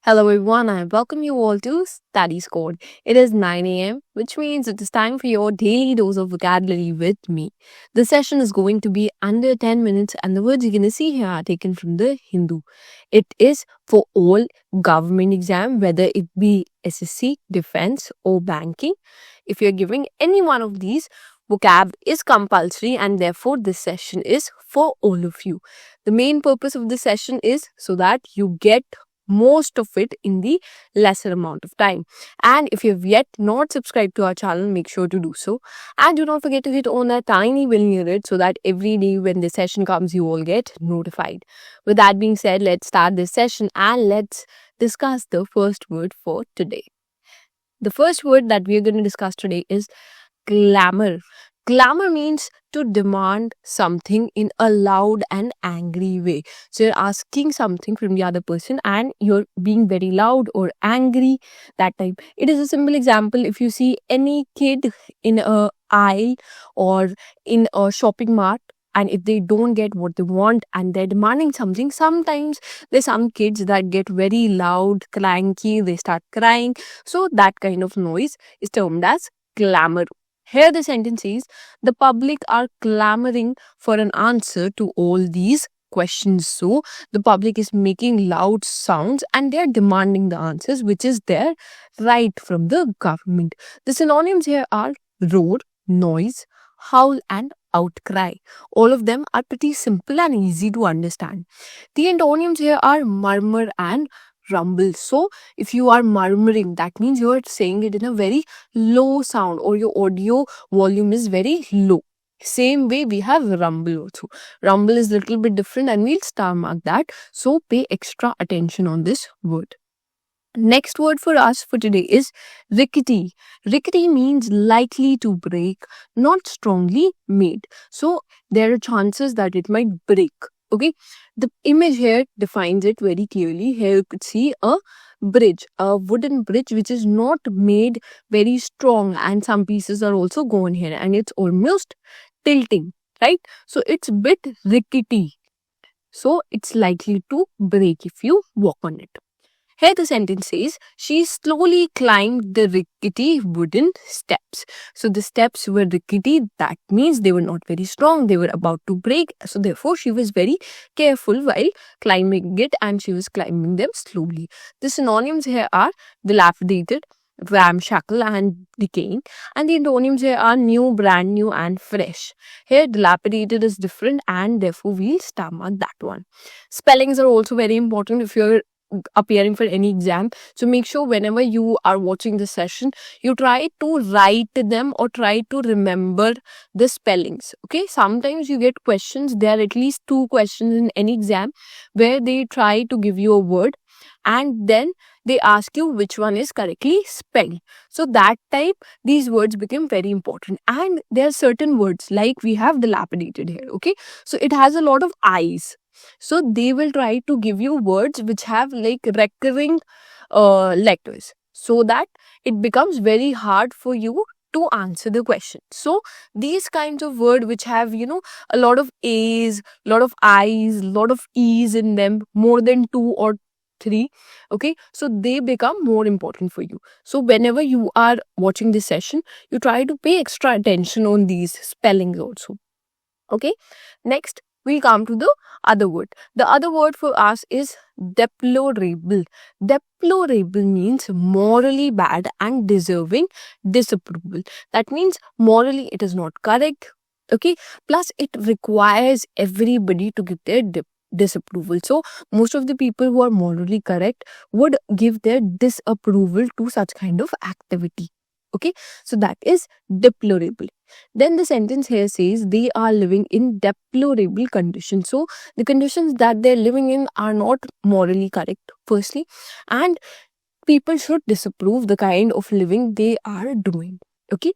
Hello everyone, I welcome you all to Study Squad. It is 9 a.m., which means it is time for your daily dose of vocabulary with me. The session is going to be under 10 minutes, and the words you're going to see here are taken from the Hindu. It is for all government exam, whether it be SSC, defense, or banking. If you're giving any one of these, vocab is compulsory, and therefore this session is for all of you. The main purpose of this session is so that you get most of it in the lesser amount of time. And if you've yet not subscribed to our channel, make sure to do so. And do not forget to hit on that tiny bell near it so that every day when the session comes, you all get notified. With that being said, let's start this session and let's discuss the first word for today. The first word that we are going to discuss today is clamor. Clamor means to demand something in a loud and angry way. So you're asking something from the other person and you're being very loud or angry that time. It is a simple example. If you see any kid in a aisle or in a shopping mart, and if they don't get what they want and they're demanding something, sometimes there's some kids that get very loud, cranky, they start crying. So that kind of noise is termed as clamor. Here the sentence is, the public are clamoring for an answer to all these questions. So the public is making loud sounds and they are demanding the answers, which is their right from the government. The synonyms here are roar, noise, howl, and outcry. All of them are pretty simple and easy to understand. The antonyms here are murmur and rumble. So if you are murmuring, that means you are saying it in a very low sound or your audio volume is very low. Same way we have rumble also. Rumble is a little bit different and we'll star mark that. So pay extra attention on this word. Next word for us for today is rickety. Rickety means likely to break, not strongly made. So there are chances that it might break. Okay, the image here defines it very clearly. Here you could see a bridge, a wooden bridge which is not made very strong, and some pieces are also gone here and it's almost tilting, right? So it's a bit rickety. So it's likely to break if you walk on it. Here the sentence says, she slowly climbed the rickety wooden steps. So the steps were rickety. That means they were not very strong. They were about to break. So therefore she was very careful while climbing it and she was climbing them slowly. The synonyms here are dilapidated, ramshackle, and decaying. And the antonyms here are new, brand new, and fresh. Here dilapidated is different and therefore we'll star mark that one. Spellings are also very important if you're appearing for any exam. So make sure whenever you are watching the session, you try to write them or try to remember the spellings. Okay, sometimes you get questions. There are at least 2 questions in any exam where they try to give you a word and then they ask you which one is correctly spelled. So that time these words become very important. And there are certain words like we have dilapidated here. Okay, so it has a lot of I's. So they will try to give you words which have like recurring letters so that it becomes very hard for you to answer the question. So these kinds of words which have a lot of A's, lot of I's, lot of E's in them, more than 2 or 3, okay, so they become more important for you. So whenever you are watching this session, you try to pay extra attention on these spellings also. Okay, next we come to the other word. The other word for us is deplorable. Deplorable means morally bad and deserving disapproval. That means morally it is not correct. Okay, plus it requires everybody to give their disapproval. So most of the people who are morally correct would give their disapproval to such kind of activity. Okay, so that is deplorable. Then the sentence here says they are living in deplorable conditions. So the conditions that they're living in are not morally correct, firstly, and people should disapprove the kind of living they are doing. Okay,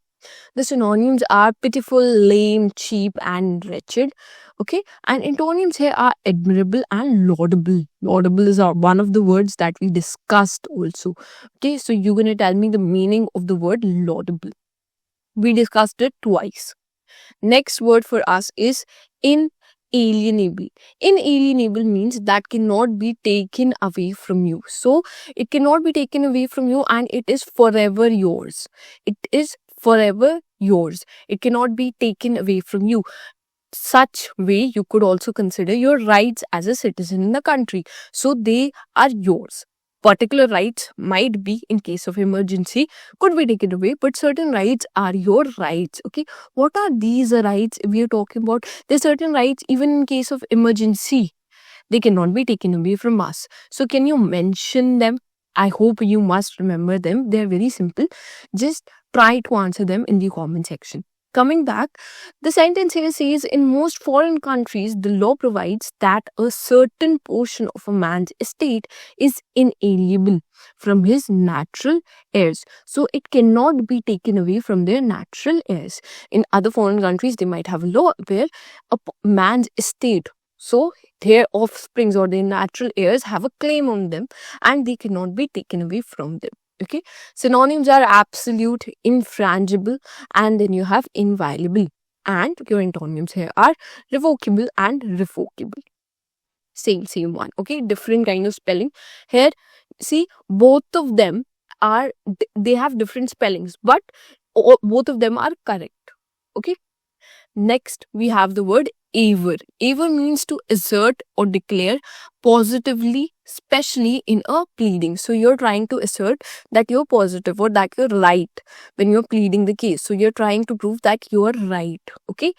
the synonyms are pitiful, lame, cheap, and wretched. Okay, and antonyms here are admirable and laudable. Laudable is one of the words that we discussed also. Okay, so you're going to tell me the meaning of the word laudable. We discussed it twice. Next word for us is inalienable. Inalienable means that cannot be taken away from you. So it cannot be taken away from you and it is forever yours. It is forever yours. It cannot be taken away from you. Such way you could also consider your rights as a citizen in the country. So they are yours. Particular rights might be in case of emergency could be taken away, but certain rights are your rights. Okay, what are these rights we are talking about? There's certain rights even in case of emergency, they cannot be taken away from us. So can you mention them? I hope you must remember them. They're very simple. Just try to answer them in the comment section. Coming back, the sentence here says in most foreign countries, the law provides that a certain portion of a man's estate is inalienable from his natural heirs. So it cannot be taken away from their natural heirs. In other foreign countries, they might have a law where a man's estate, so their offsprings or their natural heirs have a claim on them and they cannot be taken away from them. Okay, synonyms are absolute, infrangible, and then you have inviolable. And your antonyms here are revocable and revocable. Same one. Okay, different kind of spelling. Here, see, both of them are, they have different spellings, but both of them are correct. Okay. Next, we have the word aver. Aver means to assert or declare positively, especially in a pleading. So you're trying to assert that you're positive or that you're right when you're pleading the case. So you're trying to prove that you're right. Okay.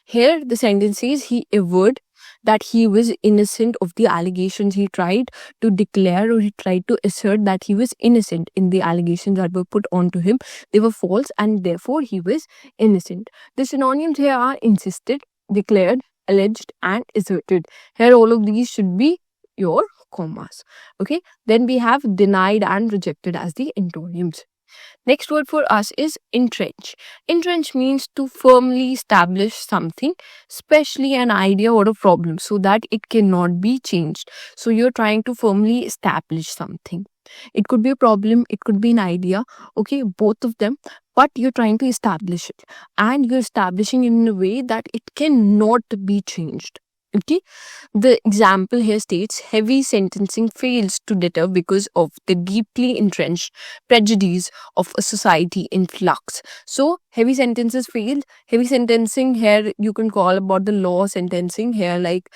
Here the sentence says he averred that he was innocent of the allegations. He tried to declare or he tried to assert that he was innocent in the allegations that were put onto him. They were false and therefore he was innocent. The synonyms here are insisted, declared, alleged, and asserted. Here all of these should be your commas. Okay. Then we have denied and rejected as the antonyms. Next word for us is entrench. Entrench means to firmly establish something, especially an idea or a problem, so that it cannot be changed. So you're trying to firmly establish something. It could be a problem, it could be an idea, okay, both of them, but you're trying to establish it and you're establishing it in a way that it cannot be changed. Okay, the example here states heavy sentencing fails to deter because of the deeply entrenched prejudice of a society in flux. So heavy sentences failed. Heavy sentencing here you can call about the law sentencing here, like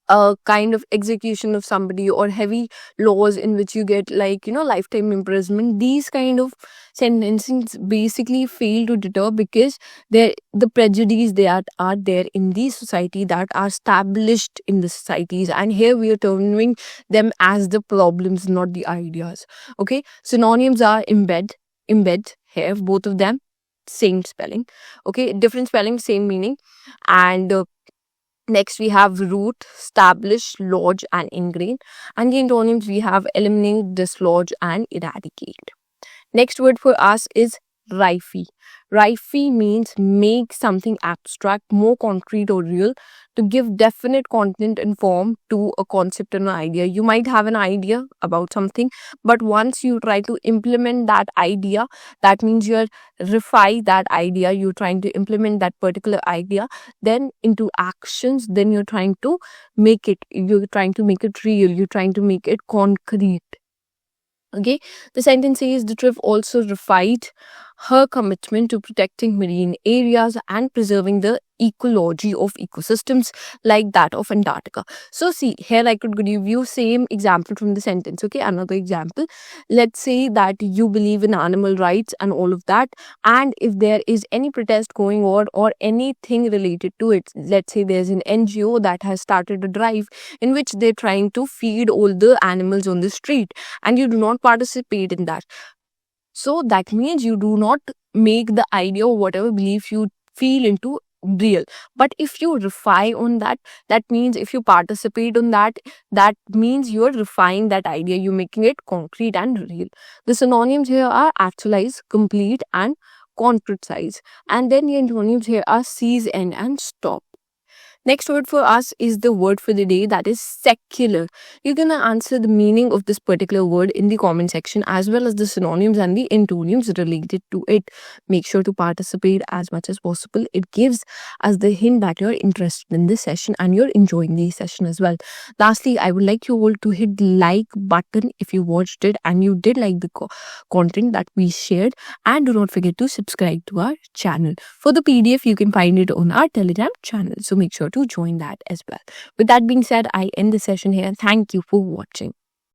a kind of execution of somebody or heavy laws in which you get like lifetime imprisonment. These kind of sentencings basically fail to deter because the prejudice that are there in the society, that are established in the societies, and here we are terming them as the problems, not the ideas. Okay, synonyms are embed here, both of them same spelling. Okay, different spelling, same meaning. And next, we have root, establish, lodge, and ingrain. And the antonyms we have eliminate, dislodge, and eradicate. Next word for us is rife. Rife means make something abstract more concrete or real, to give definite content and form to a concept and an idea. You might have an idea about something, but once you try to implement that idea, that means you're refine that idea, you're trying to implement that particular idea then into actions, then you're trying to make it real, you're trying to make it concrete. Okay, the sentence says the trip also refined her commitment to protecting marine areas and preserving the ecology of ecosystems like that of Antarctica. So see, here I could give you same example from the sentence. Okay, another example. Let's say that you believe in animal rights and all of that, and if there is any protest going on or anything related to it, let's say there's an NGO that has started a drive in which they're trying to feed all the animals on the street, and you do not participate in that. So that means you do not make the idea or whatever belief you feel into real. But if you refine on that, that means if you participate on that, that means you're refining that idea, you're making it concrete and real. The synonyms here are actualize, complete, and concretize. And then the antonyms here are seize, end, and stop. Next word for us is the word for the day, that is secular. You're going to answer the meaning of this particular word in the comment section, as well as the synonyms and the antonyms related to it. Make sure to participate as much as possible. It gives us the hint that you're interested in this session and you're enjoying the session as well. Lastly, I would like you all to hit the like button if you watched it and you did like the content that we shared, and do not forget to subscribe to our channel. For the PDF, you can find it on our Telegram channel, so make sure to join that as well. With that being said, I end the session here. Thank you for watching.